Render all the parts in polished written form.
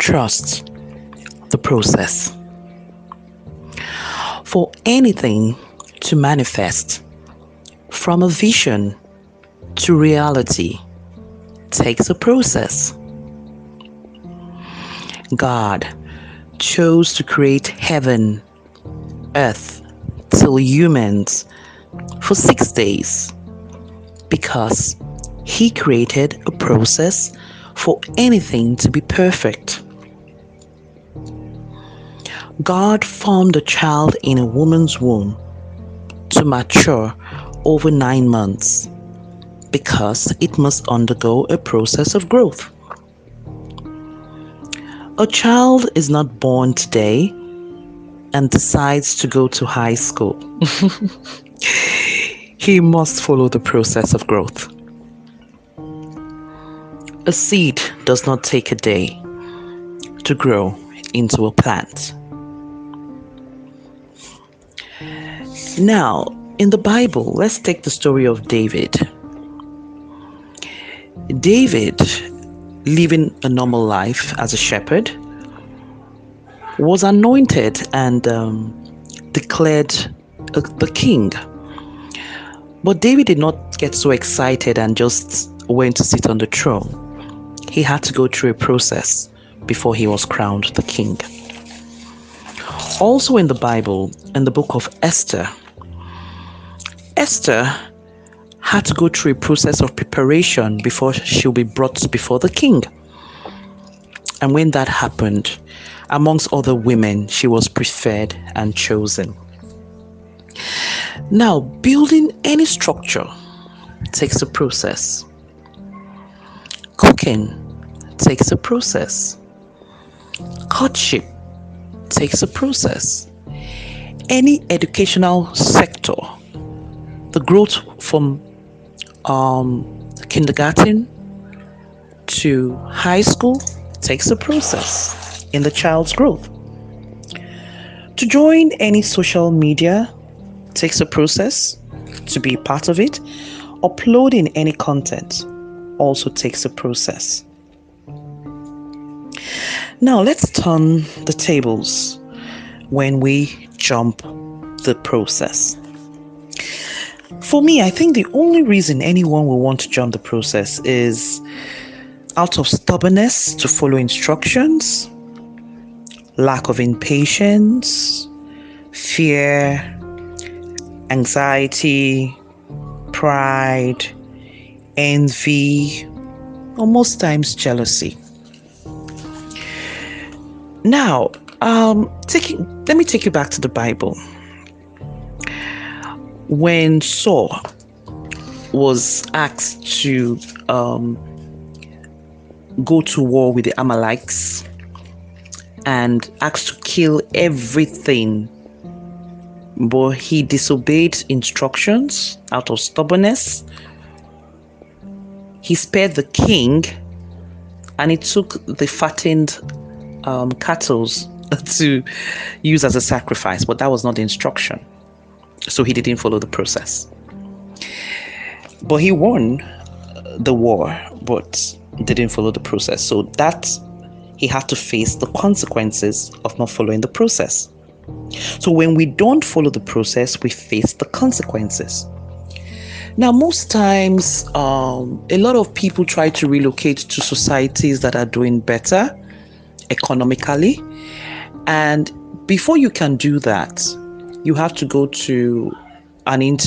Trust the process. For anything to manifest, from a vision to reality, takes a process. God chose to create heaven, earth, till humans for 6 days because He created a process for anything to be perfect. God formed a child in a woman's womb to mature over 9 months because it must undergo a process of growth. A child is not born today and decides to go to high school. He must follow the process of growth. A seed does not take a day to grow into a plant. Now, in the Bible, let's take the story of David. David, living a normal life as a shepherd, was anointed and declared the king. But David did not get so excited and just went to sit on the throne. He had to go through a process before he was crowned the king. Also in the Bible, in the book of Esther, Esther had to go through a process of preparation before she'll be brought before the king. And when that happened, amongst other women, she was preferred and chosen. Now, building any structure takes a process. Cooking takes a process. Courtship takes a process. Any educational sector, the growth from kindergarten to high school takes a process in the child's growth. To join any social media takes a process. To be part of it, uploading any content also takes a process. Now let's turn the tables when we jump the process. For me, I think the only reason anyone will want to jump the process is out of stubbornness to follow instructions, lack of impatience, fear, anxiety, pride, envy, or most times jealousy. Now, let me take you back to the Bible. When Saul was asked to go to war with the Amalekites and asked to kill everything, but he disobeyed instructions out of stubbornness. He spared the king and he took the fattened cattle to use as a sacrifice, but that was not the instruction. So he didn't follow the process. But he won the war, but didn't follow the process. So that he had to face the consequences of not following the process. So when we don't follow the process, we face the consequences. Now, most times, a lot of people try to relocate to societies that are doing better economically. And before you can do that, you have to go to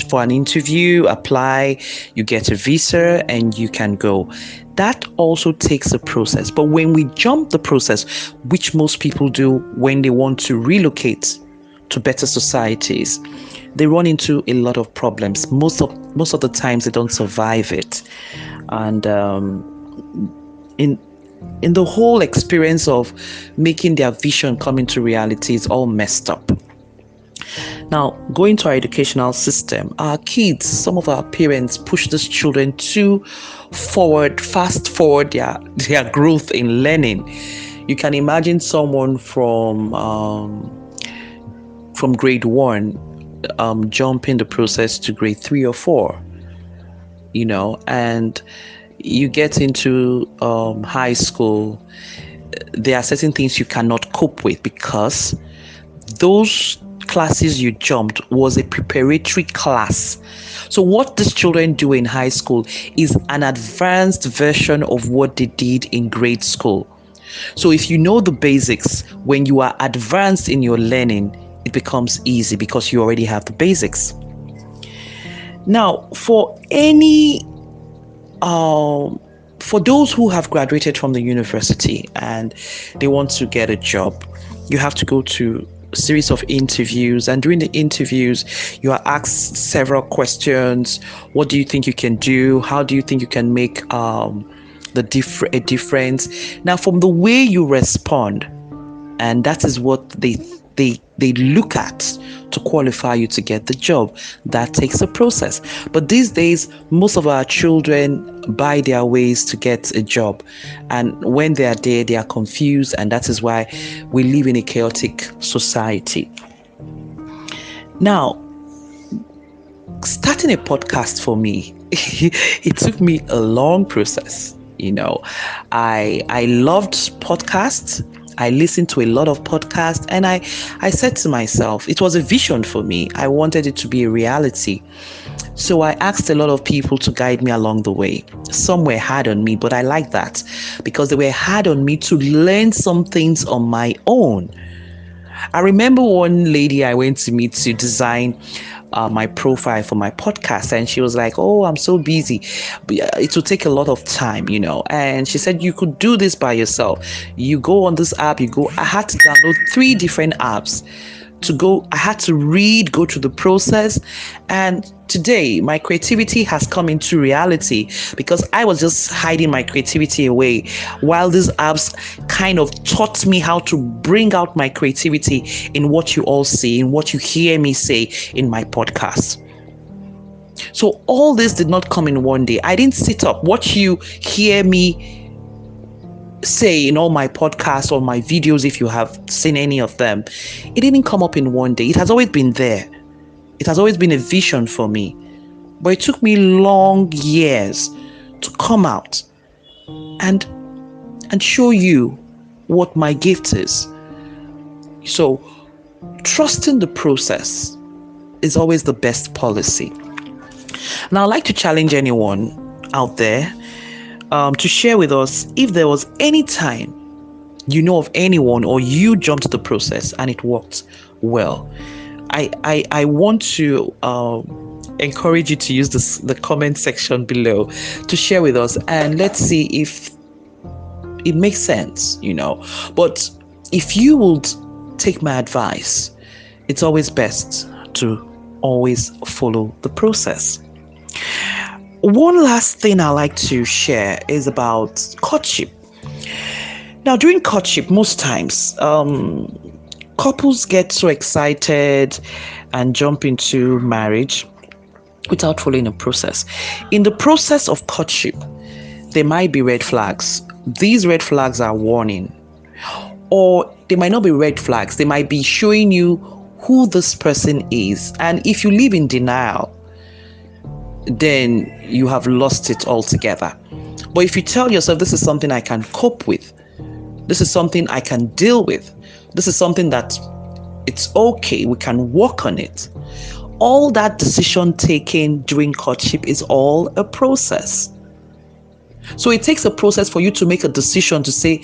for an interview, apply, you get a visa, and you can go. That also takes a process. But when we jump the process, which most people do when they want to relocate to better societies, they run into a lot of problems. Most of the times they don't survive it. And in the whole experience of making their vision come into reality, is all messed up. Now, going to our educational system, our kids, some of our parents push these children too fast forward their growth in learning. You can imagine someone from grade 1 jumping the process to grade 3 or 4, and you get into high school, there are certain things you cannot cope with because those classes you jumped was a preparatory class. So what these children do in high school is an advanced version of what they did in grade school. So if you know the basics, when you are advanced in your learning, it becomes easy because you already have the basics. Now, for those who have graduated from the university and they want to get a job, you have to go to a series of interviews, and during the interviews you are asked several questions. What do you think you can do? How do you think you can make a difference? Now, from the way you respond, and that is what they look at to qualify you to get the job. That takes a process. But these days, most of our children buy their ways to get a job, and when they are there, they are confused, and that is why we live in a chaotic society. Now, starting a podcast for me, it took me a long process. I loved podcasts. I listened to a lot of podcasts, and I said to myself, it was a vision for me. I wanted it to be a reality. So I asked a lot of people to guide me along the way. Some were hard on me, but I like that because they were hard on me to learn some things on my own. I remember one lady I went to meet to design my profile for my podcast, and she was like, "Oh, I'm so busy. It will take a lot of time, And she said, "You could do this by yourself. You go on this app, I had to download 3 different apps to go. I had to read, go through the process. And today my creativity has come into reality because I was just hiding my creativity away while these apps kind of taught me how to bring out my creativity in what you all see, in what you hear me say in my podcast. So all this did not come in one day. I didn't sit up. What you hear me say in all my podcasts or my videos, if you have seen any of them, it didn't come up in one day. It has always been there. It has always been a vision for me. But it took me long years to come out and show you what my gift is. So trusting the process is always the best policy. Now, I'd like to challenge anyone out there to share with us if there was any time you know of anyone or you jumped the process and it worked well. I want to encourage you to use the comment section below to share with us, and let's see if it makes sense, But if you would take my advice, it's always best to always follow the process. One last thing I like to share is about courtship. Now, during courtship, most times, couples get so excited and jump into marriage without following a process. In the process of courtship, there might be red flags. These red flags are warning. Or they might not be red flags. They might be showing you who this person is. And if you live in denial, then you have lost it altogether. But if you tell yourself, this is something I can cope with, this is something I can deal with, this is something that it's okay, we can work on it. All that decision taken during courtship is all a process. So it takes a process for you to make a decision to say,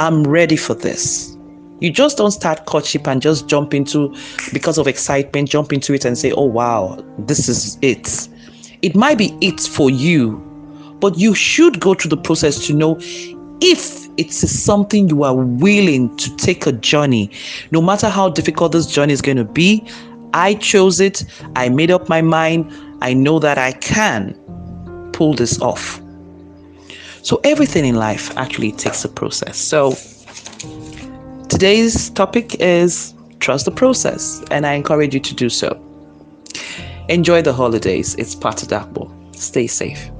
I'm ready for this. You just don't start courtship and just jump into, because of excitement, jump into it and say, oh wow, this is it. It might be it for you, but you should go through the process to know if it's something you are willing to take a journey. No matter how difficult this journey is going to be, I chose it. I made up my mind. I know that I can pull this off. So everything in life actually takes a process. So today's topic is trust the process, and I encourage you to do so. Enjoy the holidays. It's Patadakbo. Stay safe.